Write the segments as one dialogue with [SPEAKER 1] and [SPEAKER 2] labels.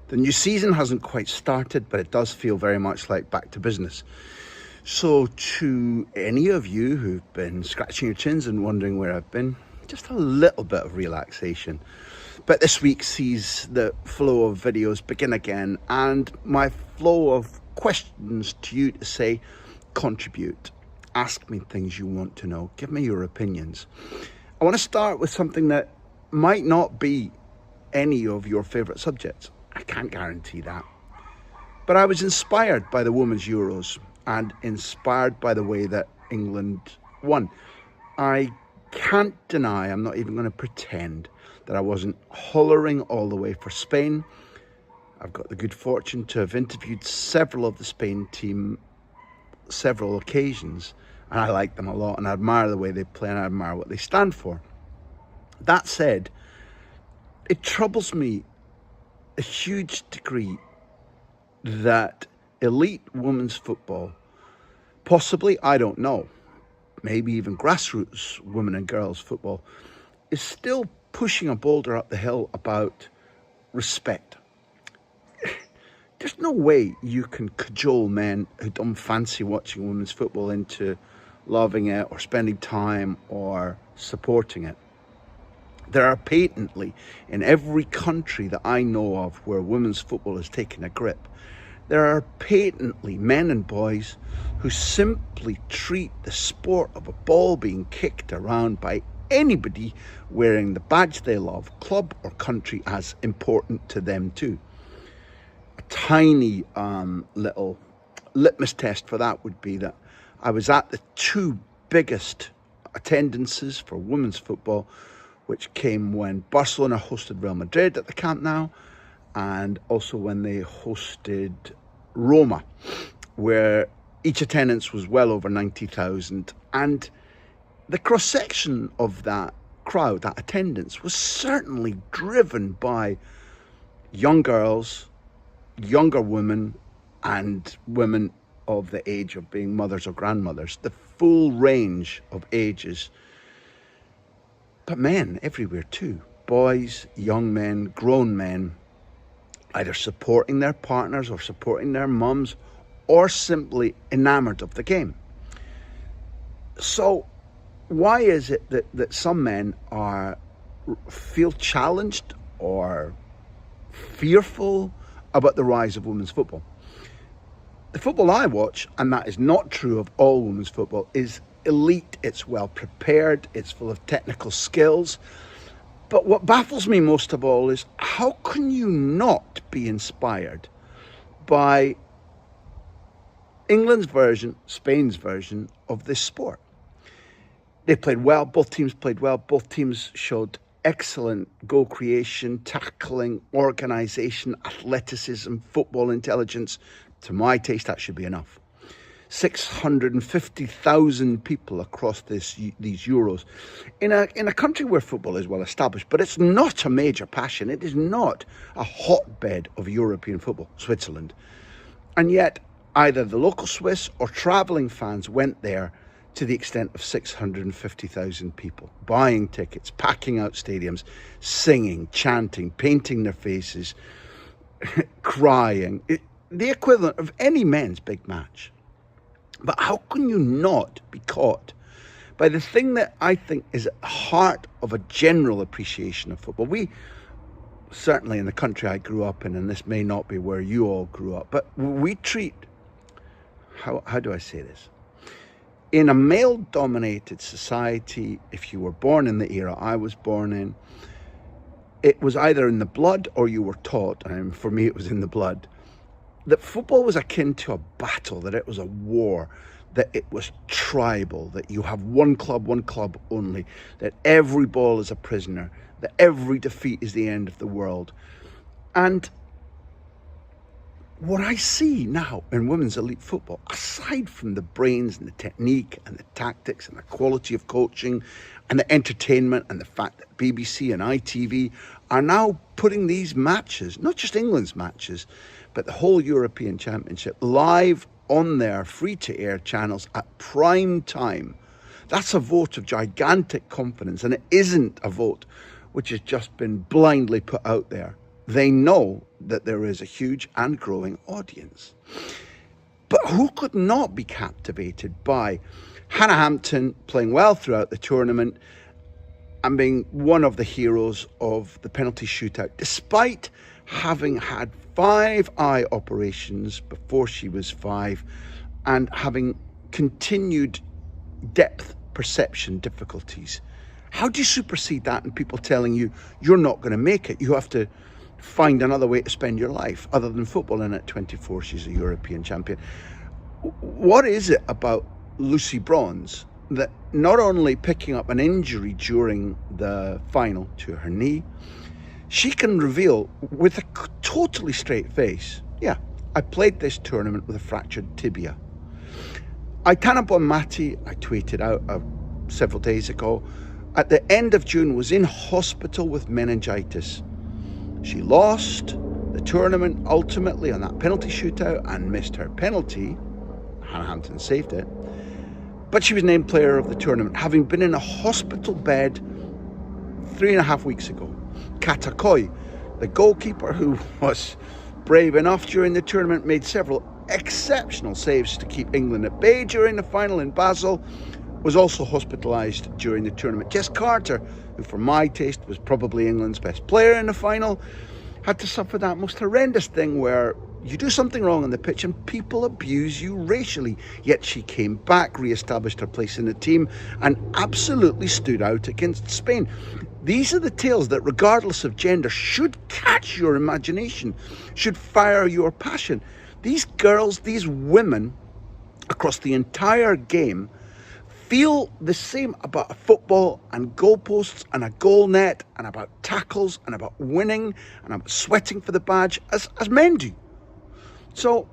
[SPEAKER 1] The new season hasn't quite started, but it does feel very much like back to business. So to any of you who've been scratching your chins and wondering where I've been, just a little bit of relaxation. But this week sees the flow of videos begin again, and my flow of questions to you to say, contribute, ask me things you want to know, give me your opinions. I want to start with something that might not be any of your favourite subjects. I can't guarantee that. But I was inspired by the Women's Euros and inspired by the way that England won. I can't deny, I'm not even going to pretend, that I wasn't hollering all the way for Spain. I've got the good fortune to have interviewed several of the Spain team several occasions, and I like them a lot, and I admire the way they play, and I admire what they stand for. That said, it troubles me a huge degree that elite women's football, possibly, I don't know, maybe even grassroots women and girls football, is still pushing a boulder up the hill about respect. There's no way you can cajole men who don't fancy watching women's football into loving it or spending time or supporting it. There are patently, in every country that I know of where women's football has taken a grip, there are patently men and boys who simply treat the sport of a ball being kicked around by anybody wearing the badge they love, club or country, as important to them too. A tiny little litmus test for that would be that I was at the two biggest attendances for women's football, which came when Barcelona hosted Real Madrid at the Camp Nou, and also when they hosted Roma, where each attendance was well over 90,000. And the cross-section of that crowd, that attendance, was certainly driven by young girls, younger women, and women of the age of being mothers or grandmothers, the full range of ages. But men everywhere too, boys, young men, grown men, either supporting their partners or supporting their mums, or simply enamoured of the game. So why is it that some men feel challenged or fearful about the rise of women's football? The football I watch, and that is not true of all women's football, is elite, it's well prepared, it's full of technical skills. But what baffles me most of all is, how can you not be inspired by England's version, Spain's version of this sport? They played well, both teams played well, both teams showed excellent goal creation, tackling, organisation, athleticism, football intelligence. To my taste, that should be enough. 650,000 people across these Euros in a country where football is well established, but it's not a major passion. It is not a hotbed of European football, Switzerland. And yet either the local Swiss or travelling fans went there to the extent of 650,000 people, buying tickets, packing out stadiums, singing, chanting, painting their faces, crying, the equivalent of any men's big match. But how can you not be caught by the thing that I think is at the heart of a general appreciation of football? We, certainly in the country I grew up in, and this may not be where you all grew up, but we treat, how do I say this? In a male-dominated society, if you were born in the era I was born in, it was either in the blood or you were taught, and for me it was in the blood, that football was akin to a battle, that it was a war, that it was tribal, that you have one club only, that every ball is a prisoner, that every defeat is the end of the world. And what I see now in women's elite football, aside from the brains and the technique and the tactics and the quality of coaching and the entertainment and the fact that BBC and ITV are now putting these matches, not just England's matches, but the whole European Championship, live on their free-to-air channels at prime time. That's a vote of gigantic confidence, and it isn't a vote which has just been blindly put out there. They know that there is a huge and growing audience. But who could not be captivated by Hannah Hampton playing well throughout the tournament and being one of the heroes of the penalty shootout, despite having had 5 eye operations before she was 5 and having continued depth perception difficulties? How do you supersede that and people telling you you're not going to make it? You have to find another way to spend your life other than football, and at 24 she's a European champion. What is it about Lucy Bronze that not only picking up an injury during the final to her knee, she can reveal with a totally straight face, yeah, I played this tournament with a fractured tibia. Aitana Bonmati, I tweeted out several days ago, at the end of June was in hospital with meningitis. She lost the tournament ultimately on that penalty shootout and missed her penalty. Hannah Hampton saved it. But she was named player of the tournament, having been in a hospital bed 3.5 weeks ago. Kata Koi, the goalkeeper who was brave enough during the tournament, made several exceptional saves to keep England at bay during the final in Basel, was also hospitalised during the tournament. Jess Carter, who for my taste was probably England's best player in the final, had to suffer that most horrendous thing where you do something wrong on the pitch and people abuse you racially. Yet she came back, re-established her place in the team and absolutely stood out against Spain. These are the tales that, regardless of gender, should catch your imagination, should fire your passion. These girls, these women across the entire game feel the same about a football and goalposts and a goal net and about tackles and about winning and about sweating for the badge as men do. So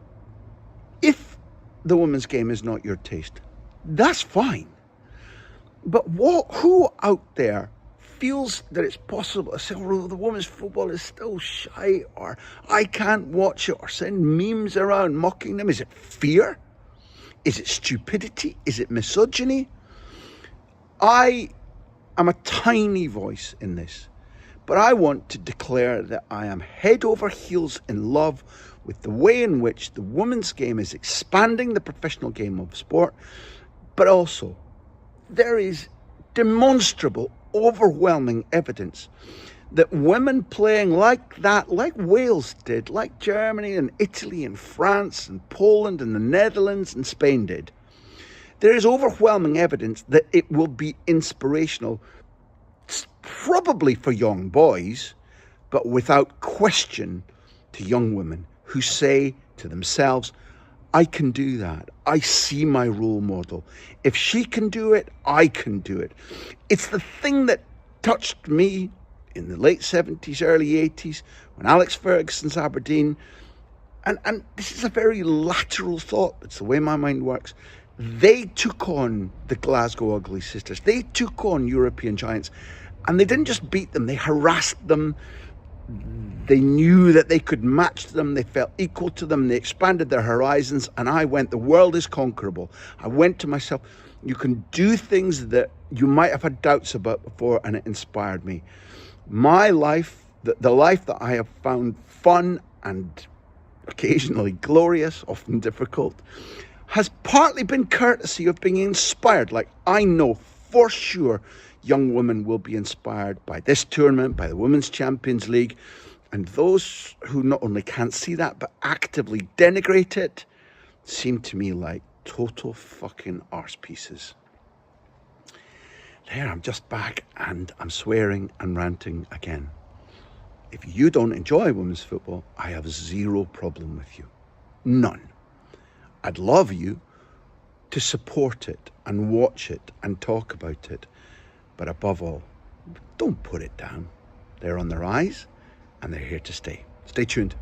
[SPEAKER 1] if the women's game is not your taste, that's fine. But who out there feels that it's possible to say, oh, the women's football is still shy, or I can't watch it, or send memes around mocking them? Is it fear? Is it stupidity? Is it misogyny? I am a tiny voice in this, but I want to declare that I am head over heels in love with the way in which the women's game is expanding the professional game of sport, but also there is demonstrable, overwhelming evidence that women playing like that, like Wales did, like Germany and Italy and France and Poland and the Netherlands and Spain did, there is overwhelming evidence that it will be inspirational, probably for young boys, but without question to young women who say to themselves, I can do that. I see my role model. If she can do it, I can do it. It's the thing that touched me in the late 70s, early 80s, when Alex Ferguson's Aberdeen, and this is a very lateral thought, it's the way my mind works, they took on the Glasgow Ugly Sisters. They took on European giants, and they didn't just beat them, they harassed them. They knew that they could match them. They felt equal to them. They expanded their horizons. And I went, the world is conquerable. I went to myself, you can do things that you might have had doubts about before, and it inspired me. My life, the life that I have found fun and occasionally glorious, often difficult, has partly been courtesy of being inspired. Like, I know for sure young women will be inspired by this tournament, by the Women's Champions League, and those who not only can't see that but actively denigrate it seem to me like total fucking arse pieces. There, I'm just back and I'm swearing and ranting again. If you don't enjoy women's football, I have zero problem with you. None. I'd love you to support it and watch it and talk about it. But above all, don't put it down. They're on the rise and they're here to stay. Stay tuned.